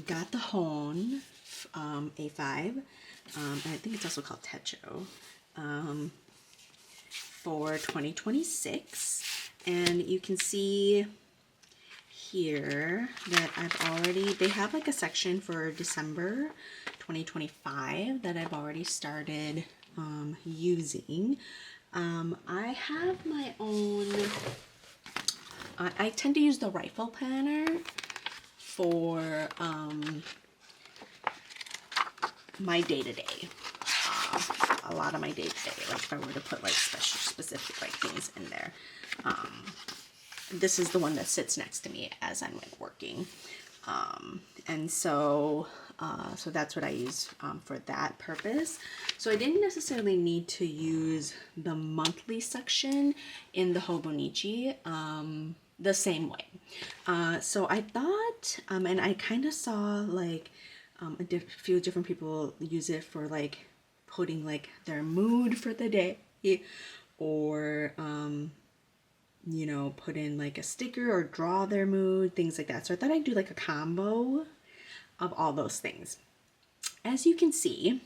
got the Hon A5, and I think it's also called Techo, for 2026. And you can see here that they have like a section for December 2025 that I've already started using. I have my own, I tend to use the rifle planner for my day-to-day. A lot of my day-to-day, like if I were to put like specific like things in there. This is the one that sits next to me as I'm like working. And so that's what I use for that purpose. So I didn't necessarily need to use the monthly section in the Hobonichi the same way. So I thought, and I kind of saw like a few different people use it for like putting like their mood for the day, or you know, put in like a sticker or draw their mood, things like that. So I thought I'd do like a combo of all those things. As you can see,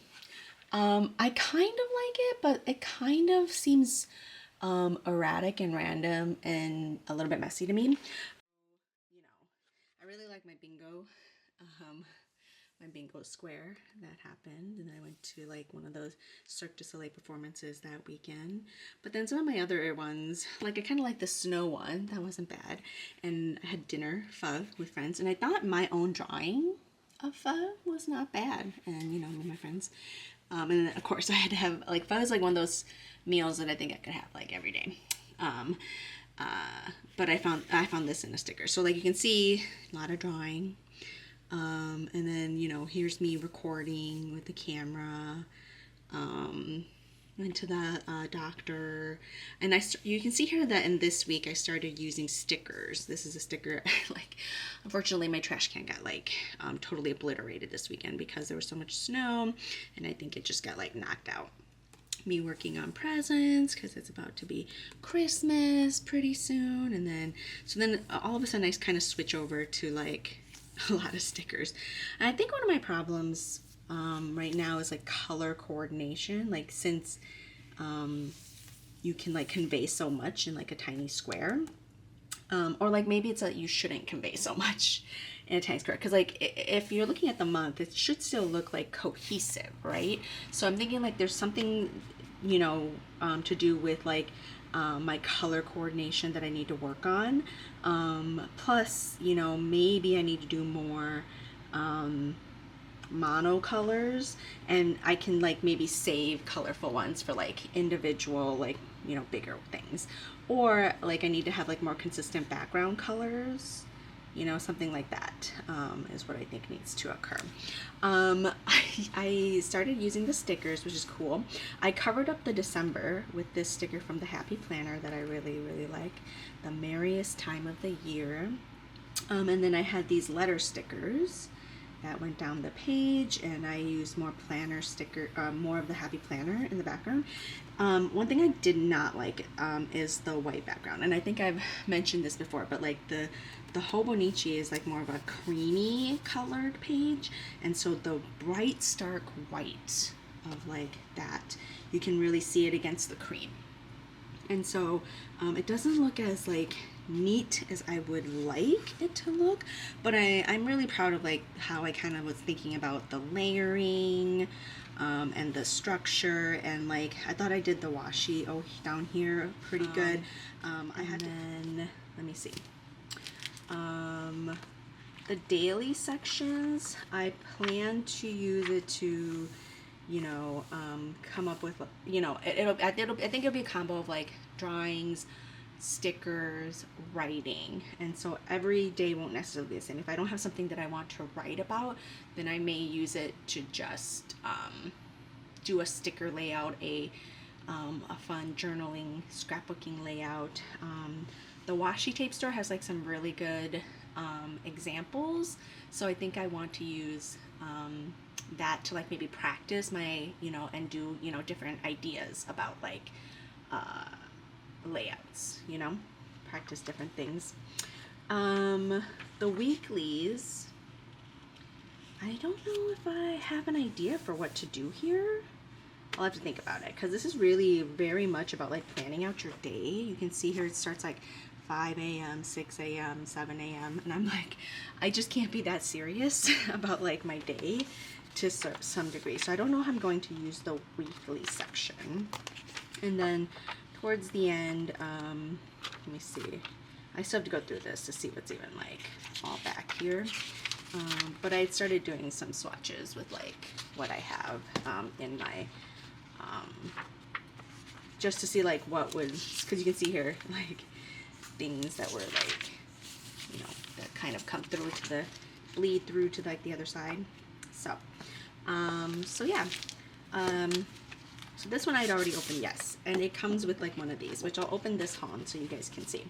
I kind of like it, but it kind of seems erratic and random and a little bit messy to me. You know, I really like my bingo. My bingo square that happened, and I went to like one of those Cirque du Soleil performances that weekend. But then some of my other ones, like I kind of like the snow one, that wasn't bad, and I had dinner pho with friends, and I thought my own drawing of pho was not bad, and you know, with my friends. And then of course I had to have like pho is like one of those meals that I think I could have like every day. But I found this in a sticker, so like you can see a lot of drawing. And then, you know, here's me recording with the camera. Went to the doctor, and you can see here that in this week I started using stickers. This is a sticker. Like, unfortunately, my trash can got like totally obliterated this weekend because there was so much snow, and I think it just got like knocked out. Me working on presents because it's about to be Christmas pretty soon, and then all of a sudden I kind of switch over to like a lot of stickers. And I think one of my problems right now is like color coordination, like since you can like convey so much in like a tiny square, or like maybe it's that you shouldn't convey so much in a tiny square, because like if you're looking at the month, it should still look like cohesive, right? So I'm thinking like there's something, you know, to do with like my color coordination that I need to work on. Plus, you know, maybe I need to do more monocolors, and I can like maybe save colorful ones for like individual, like, you know, bigger things. Or like I need to have like more consistent background colors, you know, something like that is what I think needs to occur. I started using the stickers, which is cool. I covered up the December with this sticker from the Happy Planner that I really, really like, the merriest time of the year. And then I had these letter stickers that went down the page, and I used more planner sticker, more of the Happy Planner in the background. One thing I did not like is the white background, and I think I've mentioned this before, but like the Hobonichi is like more of a creamy colored page, and so the bright stark white of like that, you can really see it against the cream, and so it doesn't look as like neat as I would like it to look, but I'm really proud of like how I kind of was thinking about the layering and the structure, and like I thought I did the washi down here pretty good. I had then let me see. The daily sections, I plan to use it to, you know, come up with, you know, I think it'll be a combo of like drawings, stickers, writing, and so every day won't necessarily be the same. If I don't have something that I want to write about, then I may use it to just do a sticker layout, a fun journaling, scrapbooking layout. The washi tape store has like some really good examples, so I think I want to use that to like maybe practice my, you know, and do, you know, different ideas about like layouts, you know, practice different things. The weeklies, I don't know if I have an idea for what to do here. I'll have to think about it, because this is really very much about like planning out your day. You can see here it starts like 5 a.m., 6 a.m., 7 a.m. and I'm like, I just can't be that serious about like my day to some degree. So I don't know how I'm going to use the weekly section. And then towards the end, let me see. I still have to go through this to see what's even like all back here. But I started doing some swatches with like what I have in my, just to see like what was, because you can see here like things that were like, you know, that kind of come through to the, bleed through to like the other side. So, so yeah. So this one I'd already opened, yes. And it comes with like one of these, which I'll open this Hon so you guys can see.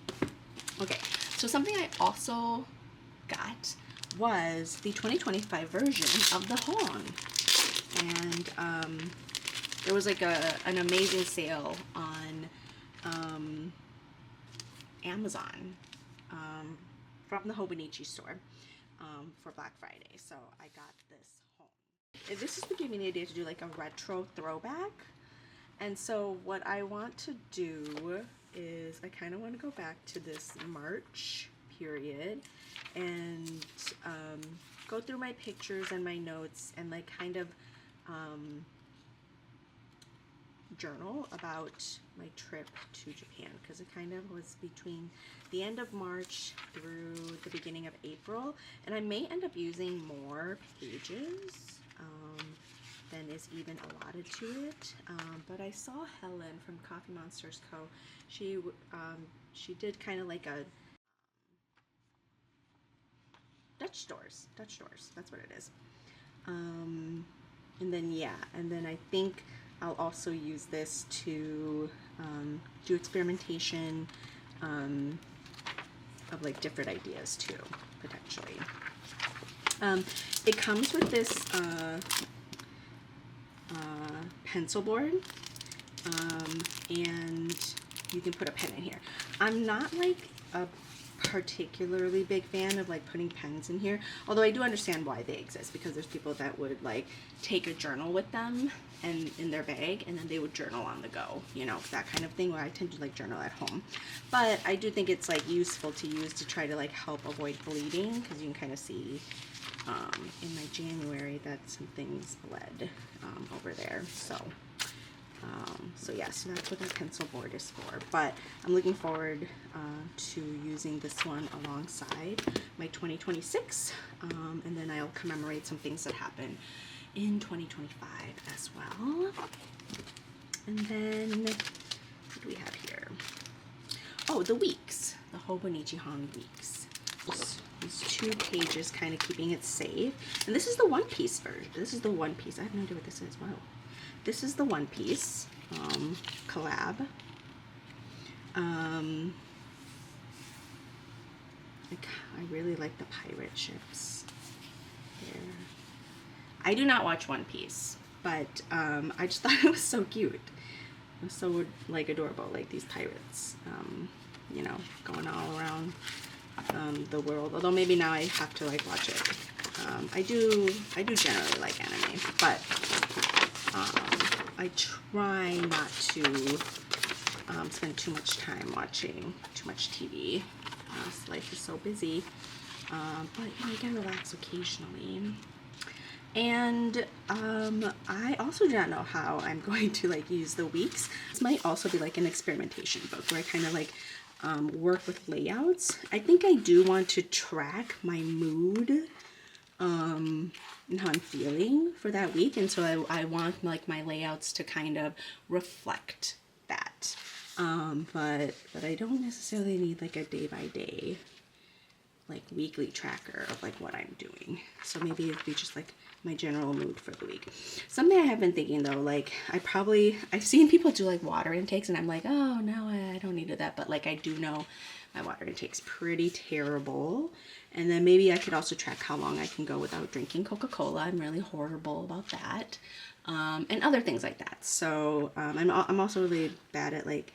Okay, so something I also got was the 2025 version of the Hon. And there was like an amazing sale on Amazon from the Hobonichi store for Black Friday. So I got this Hon. This is to give me the idea to do like a retro throwback. And so what I want to do is I kind of want to go back to this March period and go through my pictures and my notes and like kind of journal about my trip to Japan, because it kind of was between the end of March through the beginning of April, and I may end up using more pages than is even allotted to it, but I saw Helen from Coffee Monsters Co. She did kind of like a Dutch stores, that's what it is. And then yeah, and then I think I'll also use this to do experimentation of like different ideas too, potentially. It comes with this pencil board, and you can put a pen in here. I'm not like a particularly big fan of like putting pens in here, although I do understand why they exist, because there's people that would like take a journal with them and in their bag, and then they would journal on the go, you know, that kind of thing, where I tend to like journal at home. But I do think it's like useful to use to try to like help avoid bleeding, because you can kind of see in my January that some things bled over there. So so yeah, so that's what that pencil board is for. But I'm looking forward to using this one alongside my 2026, and then I'll commemorate some things that happen in 2025 as well. And then what do we have here? Oh, the weeks, the Hobonichi Hon weeks. These 2 pages kind of keeping it safe. And this is the one piece version. This is the one piece. I have no idea what this is. Wow. This is the one piece collab. I really like the pirate ships there. I do not watch One Piece, but I just thought it was so cute. It was so like adorable, like these pirates, you know, going all around the world. Although maybe now I have to like watch it. I do generally like anime, but I try not to spend too much time watching too much TV. Life is so busy, but you know, you can relax occasionally. And I also do not know how I'm going to like use the weeks. This might also be like an experimentation book where I kind of like work with layouts. I think I do want to track my mood and how I'm feeling for that week, and so I want like my layouts to kind of reflect that. But I don't necessarily need like a day by day, like weekly tracker of like what I'm doing. So maybe it'd be just like my general mood for the week. Something I have been thinking though, like I've seen people do like water intakes, and I'm like, oh no, I don't need that. But like I do know my water intake's pretty terrible. And then maybe I could also track how long I can go without drinking Coca-Cola. I'm really horrible about that. And other things like that. So I'm also really bad at like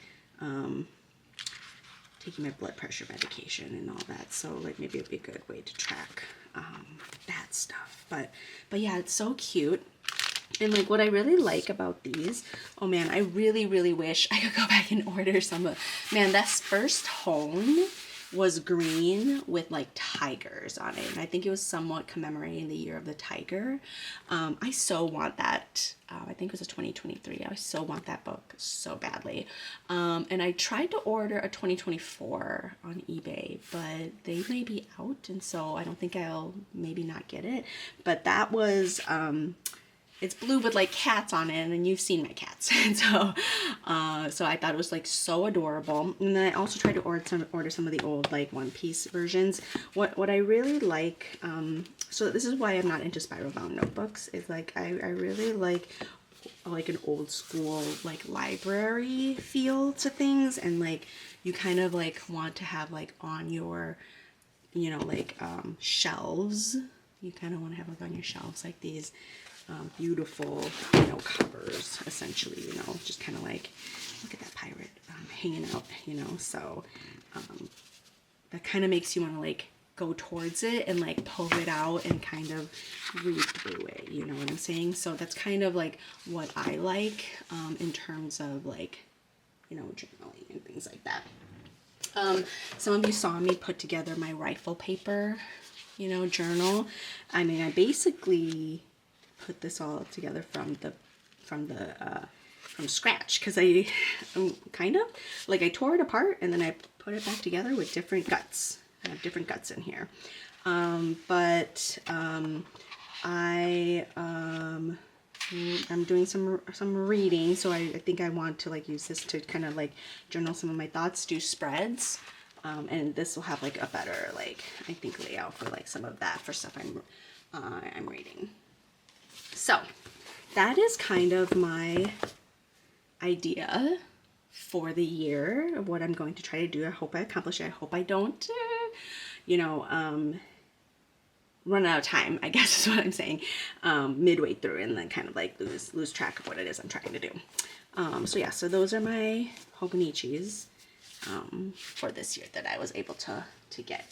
taking my blood pressure medication and all that. So like maybe it'd be a good way to track that stuff. But yeah, it's so cute. And like what I really like about these, oh man, I really wish I could go back and order some of, man, that first hone was green with like tigers on it. And I think it was somewhat commemorating the year of the tiger. I so want that. I think it was a 2023. I so want that book so badly. And I tried to order a 2024 on eBay, but they may be out. And so I don't think I'll maybe not get it. But that was, it's blue with like cats on it, and you've seen my cats. And so I thought it was like so adorable. And then I also tried to order some of the old like One Piece versions. What I really like, so this is why I'm not into spiral bound notebooks, is like I really like an old school like library feel to things, and like you kind of like want to have like on your, you know, like shelves. You kind of want to have like on your shelves like these beautiful, you know, covers, essentially, you know, just kind of like, look at that pirate hanging out, you know, so that kind of makes you want to like go towards it and like pull it out and kind of read through it, you know what I'm saying? So that's kind of like what I like in terms of like, you know, journaling and things like that. Some of you saw me put together my rifle paper, you know, journal. I mean, I basically put this all together from scratch, because I kind of like, I tore it apart and then I put it back together with different guts. I have different guts in here, I'm doing some reading, so I think I want to like use this to kind of like journal some of my thoughts, do spreads, and this will have like a better like, I think, layout for like some of that for stuff I'm reading. So that is kind of my idea for the year of what I'm going to try to do. I hope I accomplish it. I hope I don't, you know, run out of time, I guess is what I'm saying, midway through, and then kind of like lose track of what it is I'm trying to do. So yeah, so those are my Hobonichis for this year that I was able to get.